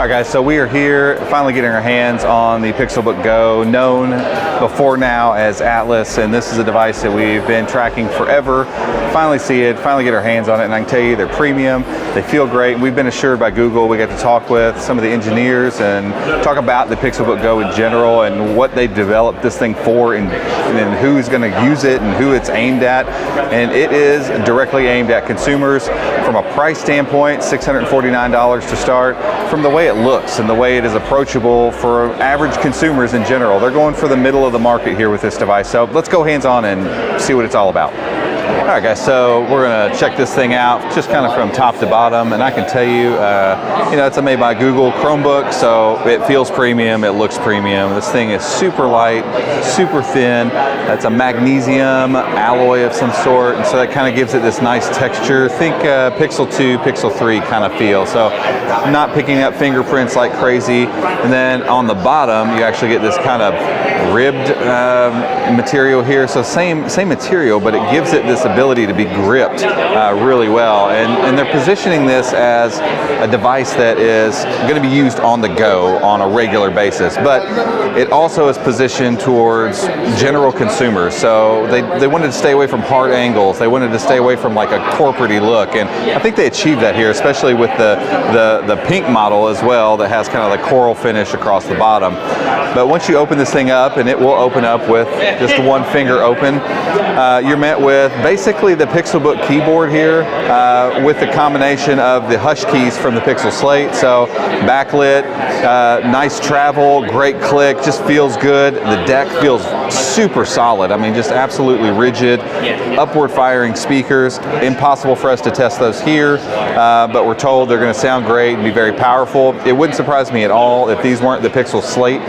Alright guys, so we are here finally getting our hands on the Pixelbook Go, known before now as Atlas, and this is a device that we've been tracking forever. Finally see it, finally get our hands on it, and I can tell you they're premium, they feel great. We've been assured by Google. We got to talk with some of the engineers and talk about the Pixelbook Go in general and what they developed this thing for and who's going to use it and who it's aimed at. And it is directly aimed at consumers from a price standpoint, $649 to start. From the way it looks and the way it is approachable for average consumers in general. They're going for the middle of the market here with this device. So let's go hands-on and see what it's all about. All right guys, so we're gonna check this thing out just kind of from top to bottom, and I can tell you, it's made by Google Chromebook, so it feels premium, it looks premium. This thing is super light, super thin. It's a magnesium alloy of some sort, and so that kind of gives it this nice texture. Think Pixel 2, Pixel 3 kind of feel. So not picking up fingerprints like crazy. And then on the bottom, you actually get this kind of ribbed material here. So same material, but it gives it this ability to be gripped really well. And they're positioning this as a device that is going to be used on the go on a regular basis. But it also is positioned towards general consumers. So they wanted to stay away from hard angles. They wanted to stay away from like a corporate-y look. And I think they achieved that here, especially with the pink model as well that has kind of the coral finish across the bottom. But once you open this thing up, and it will open up with just one finger open, you're met with basically the Pixelbook keyboard here with the combination of the hush keys from the Pixel Slate. So backlit, nice travel, great click, just feels good. The deck feels super solid. I mean, just absolutely rigid. Upward firing speakers. Impossible for us to test those here, but we're told they're going to sound great and be very powerful. It wouldn't surprise me at all if these weren't the Pixel Slate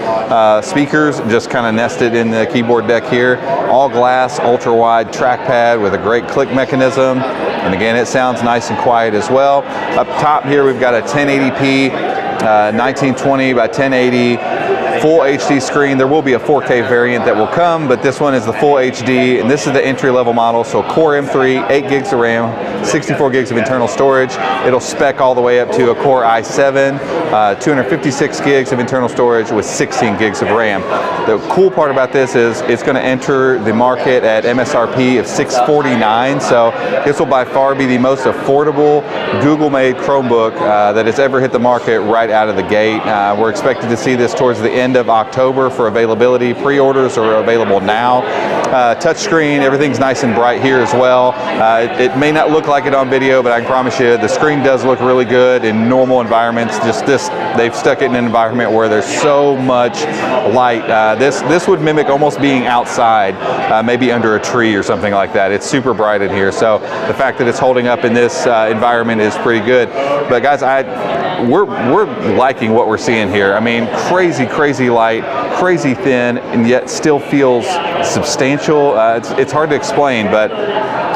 speakers, just kind of nested in the keyboard deck here. All glass, ultra wide trackpad with a great click mechanism. And again, it sounds nice and quiet as well. Up top here, we've got a 1080p, 1920 by 1080 full HD screen. There will be a 4K variant that will come, but this one is the full HD, and this is the entry-level model. So Core M3, 8 gigs of RAM, 64 gigs of internal storage. It'll spec all the way up to a Core i7, 256 gigs of internal storage with 16 gigs of RAM. The cool part about this is it's going to enter the market at MSRP of $649. So this will by far be the most affordable Google-made Chromebook that has ever hit the market right out of the gate. We're expected to see this towards the end of October for availability. Pre-orders are available now. Touchscreen, everything's nice and bright here as well. It may not look like it on video, but I can promise you the screen does look really good in normal environments. Just this, they've stuck it in an environment where there's so much light. This would mimic almost being outside, maybe under a tree or something like that. It's super bright in here, so the fact that it's holding up in this environment is pretty good. But guys, we're liking what we're seeing here. I mean, crazy light, crazy thin, and yet still feels substantial. It's hard to explain, but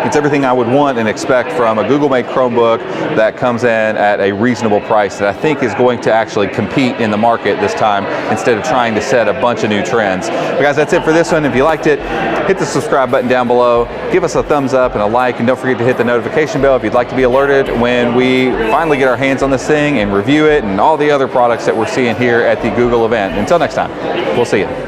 it's everything I would want and expect from a Google-made Chromebook that comes in at a reasonable price that I think is going to actually compete in the market this time instead of trying to set a bunch of new trends. But guys, that's it for this one. If you liked it, hit the subscribe button down below, give us a thumbs up and a like, and don't forget to hit the notification bell if you'd like to be alerted when we finally get our hands on this thing and review it and all the other products that we're seeing here at the Google event. Until next time, we'll see you.